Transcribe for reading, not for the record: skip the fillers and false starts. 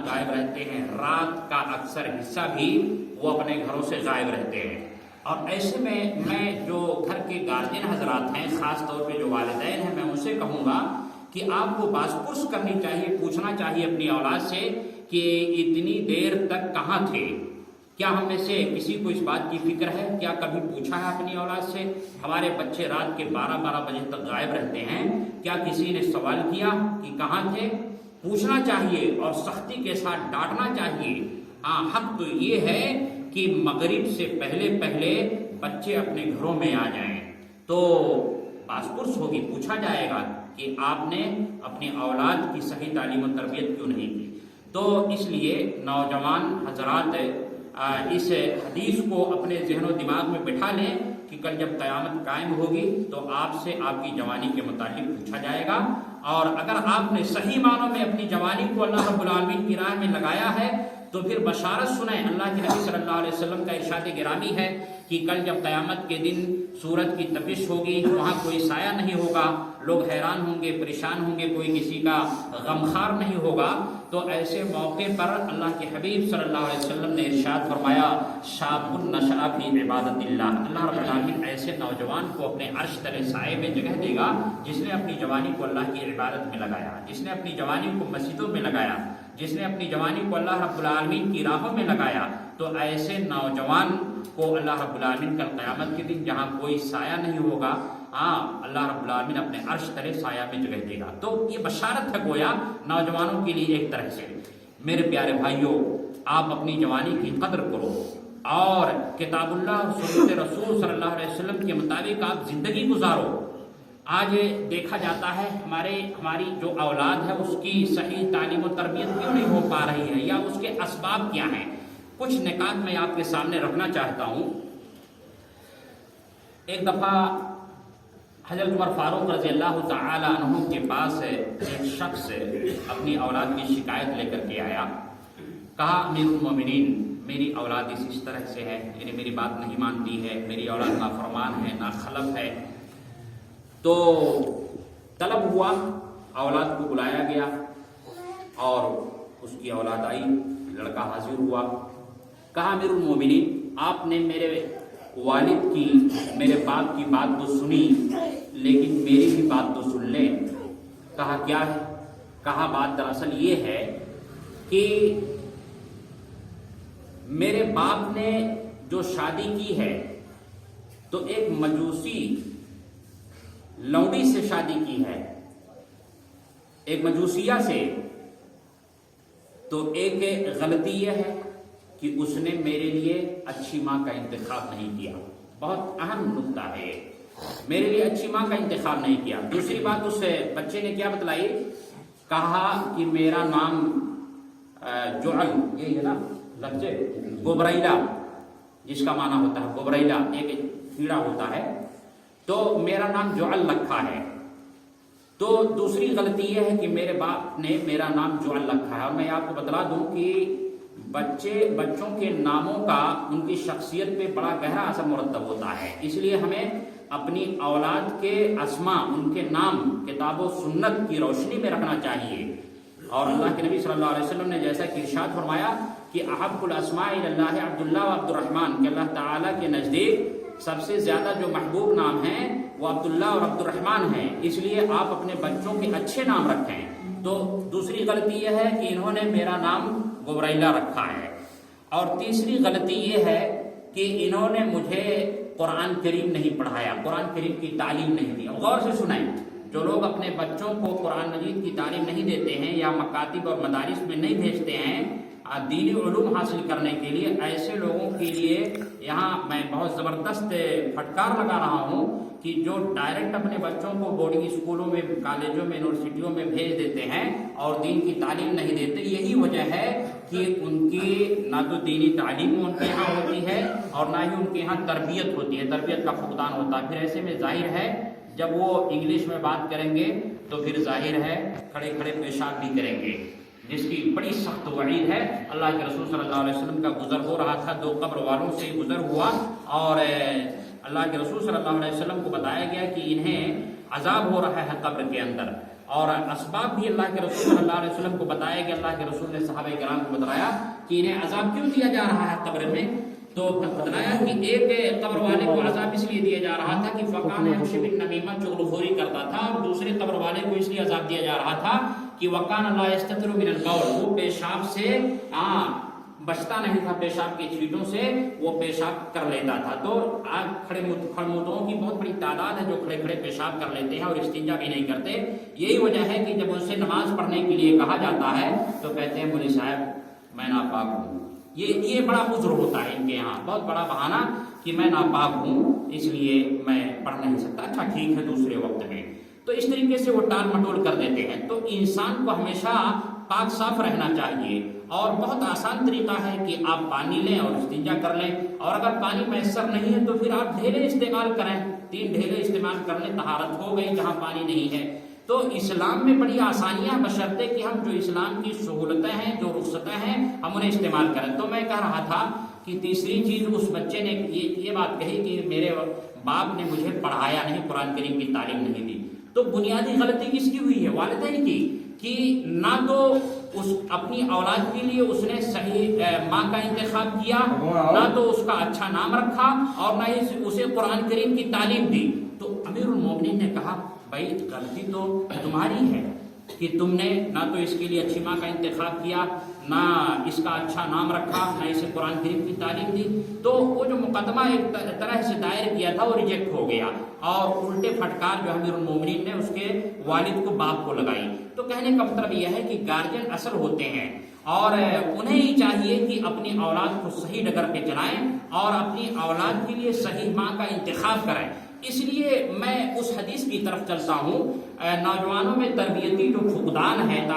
غائب رہتے ہیں، رات کا اکثر حصہ بھی وہ اپنے گھروں سے غائب رہتے ہیں۔ اور ایسے میں جو گھر کے گارجین حضرات ہیں، خاص طور پہ جو والدین ہیں، میں ان سے کہوں گا کہ آپ کو باز پرس کرنی چاہیے، پوچھنا چاہیے اپنی اولاد سے کہ اتنی دیر تک کہاں تھے۔ کیا ہم میں سے کسی کو اس بات کی فکر ہے؟ کیا کبھی پوچھا ہے اپنی اولاد سے؟ ہمارے بچے رات کے 12 بجے تک غائب رہتے ہیں، کیا کسی نے سوال کیا کہ کہاں تھے؟ پوچھنا چاہیے اور سختی کے ساتھ ڈانٹنا چاہیے۔ حق تو یہ ہے کہ مغرب سے پہلے بچے اپنے گھروں میں آ جائیں، تو باز پرس ہوگی، پوچھا جائے گا کہ آپ نے اپنی اولاد کی صحیح تعلیم و تربیت کیوں نہیں کی۔ تو اس لیے نوجوان حضرات اس حدیث کو اپنے ذہن و دماغ میں بٹھا لیں کہ کل جب قیامت قائم ہوگی تو آپ سے آپ کی جوانی کے متعلق پوچھا جائے گا، اور اگر آپ نے صحیح معنوں میں اپنی جوانی کو اللہ رب العالمین کی راہ میں لگایا ہے تو پھر بشارت سنیں۔ اللہ کے نبی صلی اللہ علیہ وسلم کا ارشاد گرامی ہے کہ کل جب قیامت کے دن سورج کی تپش ہوگی، وہاں کوئی سایہ نہیں ہوگا، لوگ حیران ہوں گے، پریشان ہوں گے، کوئی کسی کا غمخوار نہیں ہوگا۔ تو ایسے موقع پر اللہ کے حبیب صلی اللہ علیہ وسلم نے ارشاد فرمایا، شاب نشأ فی عبادت اللہ، اللہ رب العالمین ایسے نوجوان کو اپنے عرش تلے سائے میں جگہ دے گا جس نے اپنی جوانی کو اللہ کی عبادت میں لگایا، جس نے اپنی جوانی کو مسجدوں میں لگایا، جس نے اپنی جوانی کو اللہ رب العالمین کی راہوں میں لگایا۔ تو ایسے نوجوان کو اللہ رب العالمین کل قیامت کے دن جہاں کوئی سایہ نہیں ہوگا، اللہ رب العالمین اپنے عرش تلے سایہ میں جگہ دے گا۔ تو یہ بشارت ہے گویا نوجوانوں کے لیے ایک طرح سے۔ میرے پیارے بھائیوں، آپ اپنی جوانی کی قدر کرو اور کتاب اللہ اور سنت رسول صلی اللہ علیہ وسلم کے مطابق آپ زندگی گزارو۔ آج دیکھا جاتا ہے ہماری جو اولاد ہے اس کی صحیح تعلیم و تربیت کیوں نہیں ہو پا رہی ہے، یا اس کے اسباب کیا ہیں۔ کچھ نکات میں آپ کے سامنے رکھنا چاہتا ہوں۔ ایک دفعہ حضرت عمر فاروق رضی اللہ تعالی عنہ کے پاس ایک شخص اپنی اولاد کی شکایت لے کر کے آیا، کہا امیر المومنین میری اولاد اس طرح سے ہے، یعنی میری بات نہیں مانتی ہے، میری اولاد نافرمان ہے، ناخلف ہے۔ تو طلب ہوا، اولاد کو بلایا گیا اور اس کی اولاد آئی، لڑکا حاضر ہوا، کہا امیر المومنین آپ نے میرے والد کی، میرے باپ کی بات تو سنی لیکن میری بھی بات تو سن لیں۔ کہا کیا ہے؟ کہا بات دراصل یہ ہے کہ میرے باپ نے جو شادی کی ہے تو ایک مجوسی لونڈی سے شادی کی ہے، ایک مجوسیہ سے۔ تو ایک غلطی یہ ہے کہ اس نے میرے لیے اچھی ماں کا انتخاب نہیں کیا، بہت اہم نقطہ ہے، میرے لیے اچھی ماں کا انتخاب نہیں کیا۔ دوسری بات اس بچے نے کیا بتلائی؟ کہا کہ میرا نام جعل، یہ ہے نا لفظ گبریلا، جس کا معنی ہوتا ہے گبریلا، ایک کیڑا ہوتا ہے، تو میرا نام جعل رکھا ہے۔ تو دوسری غلطی یہ ہے کہ میرے باپ نے میرا نام جعل رکھا ہے۔ اور میں آپ کو بتلا دوں کہ بچوں کے ناموں کا ان کی شخصیت پہ بڑا گہرا اثر مرتب ہوتا ہے، اس لیے ہمیں اپنی اولاد کے اسماء، ان کے نام کتاب و سنت کی روشنی میں رکھنا چاہیے۔ اور اللہ کے نبی صلی اللہ علیہ وسلم نے جیسا کہ ارشاد فرمایا کہ احب الاسماء الی اللہ عبداللہ و عبد الرحمن، کہ اللہ تعالیٰ کے نزدیک سب سے زیادہ جو محبوب نام ہیں وہ عبداللہ اور عبد الرحمن ہیں، اس لیے آپ اپنے بچوں کے اچھے نام رکھیں۔ تو دوسری غلطی یہ ہے کہ انہوں نے میرا نام گبریلا رکھا ہے۔ اور تیسری غلطی یہ ہے کہ انہوں نے مجھے قرآن کریم نہیں پڑھایا، قرآن کریم کی تعلیم نہیں دی۔ غور سے سنیں، جو لوگ اپنے بچوں کو قرآن مجید کی تعلیم نہیں دیتے ہیں یا مکاتب اور مدارس میں نہیں بھیجتے ہیں دینی علوم حاصل کرنے کے لیے، ایسے لوگوں کے لیے یہاں میں بہت زبردست پھٹکار لگا رہا ہوں کہ جو ڈائریکٹ اپنے بچوں کو بورڈنگ اسکولوں میں، کالجوں میں، یونیورسٹیوں میں بھیج دیتے ہیں اور دین کی تعلیم نہیں دیتے۔ یہی وجہ ہے کہ ان کی نہ تو دینی تعلیم ان کے یہاں ہوتی ہے اور نہ ہی ان کے یہاں تربیت ہوتی ہے، تربیت کا فقدان ہوتا ہے۔ پھر ایسے میں ظاہر ہے جب وہ انگلش میں بات کریں گے تو پھر ظاہر ہے کھڑے کھڑے پیشاب بھی کریں گے، جس کی بڑی سخت وعید ہے۔ اللہ کے رسول صلی اللہ علیہ وسلم کا گزر ہو رہا تھا، 2 قبر والوں سے گزر ہوا اور اللہ کے رسول صلی اللہ علیہ وسلم کو بتایا گیا کہ انہیں عذاب ہو رہا ہے قبر کے اندر۔ اور اسباب بھی اللہ کے رسول صلی اللہ علیہ وسلم کو بتایا کہ اللہ کے رسول نے صحابہ کرام کو بتلایا کہ انہیں عذاب کیوں دیا جا رہا ہے قبر میں. تو بتلایا کہ ایک قبر والے کو عذاب اس لیے دیا جا رہا تھا کہ فقان یمشی بالنمیمہ، چغلخوری کرتا تھا، اور دوسرے قبر والے کو اس لیے عذاب دیا جا رہا تھا کہ وکان لا یستتر من البول، وہ پیشاب سے بچتا نہیں تھا، پیشاب کی چھینٹوں سے وہ پیشاب کر لیتا تھا. تو آج کھڑے مردوں کی بہت بڑی تعداد ہے جو کھڑے کھڑے پیشاب کر لیتے ہیں اور استنجا بھی نہیں کرتے. یہی وجہ ہے کہ جب ان سے نماز پڑھنے کے لیے کہا جاتا ہے تو کہتے ہیں مولوی صاحب میں ناپاک ہوں. یہ بڑا عذر ہوتا ہے ان کے یہاں، بہت بڑا بہانہ کہ میں ناپاک ہوں اس لیے میں پڑھ نہیں سکتا. اچھا ٹھیک ہے دوسرے وقت میں. تو اس طریقے سے وہ ٹال مٹول کر دیتے ہیں. تو انسان کو ہمیشہ پاک صاف رہنا چاہیے، اور بہت آسان طریقہ ہے کہ آپ پانی لیں اور استنجا کر لیں، اور اگر پانی میسر نہیں ہے تو پھر آپ ڈھیلے استعمال کریں، 3 ڈھیلے استعمال کر لیں، طہارت ہو گئی جہاں پانی نہیں ہے. تو اسلام میں بڑی آسانیاں بشرطے کہ ہم جو اسلام کی سہولتیں ہیں، جو رخصتیں ہیں، ہم انہیں استعمال کریں. تو میں کہہ رہا تھا کہ تیسری چیز اس بچے نے یہ بات کہی کہ میرے باپ نے مجھے پڑھایا نہیں، قرآن کریم کی تعلیم نہیں دی. تو بنیادی غلطی کس کی ہوئی ہے؟ والدین کی، کہ نہ تو اپنی اولاد کے لیے اس نے صحیح ماں کا انتخاب کیا، نہ تو اس کا اچھا نام رکھا، اور نہ ہی اسے قرآن کریم کی تعلیم دی. تو امیر المومنین نے کہا بھائی غلطی تو تمہاری ہے کہ تم نے نہ تو اس کے لیے اچھی ماں کا انتخاب کیا، نہ اس کا اچھا نام رکھا، نہ اسے قرآن کریم کی تعلیم دی. تو وہ جو مقدمہ ایک طرح سے دائر کیا تھا وہ ریجیکٹ ہو گیا، اور الٹے پھٹکار جو امیر المومنین نے اس کے والد کو باپ کو لگائی. تو کہنے کا مطلب یہ ہے کہ گارجین اصل ہوتے ہیں، اور انہیں ہی چاہیے کہ اپنی اولاد کو صحیح ڈگر پہ چلائیں اور اپنی اولاد کے لیے صحیح ماں کا انتخاب کریں. اس لیے میں اس حدیث کی طرف چلتا ہوں، نوجوانوں میں تربیتی جو فقدان ہے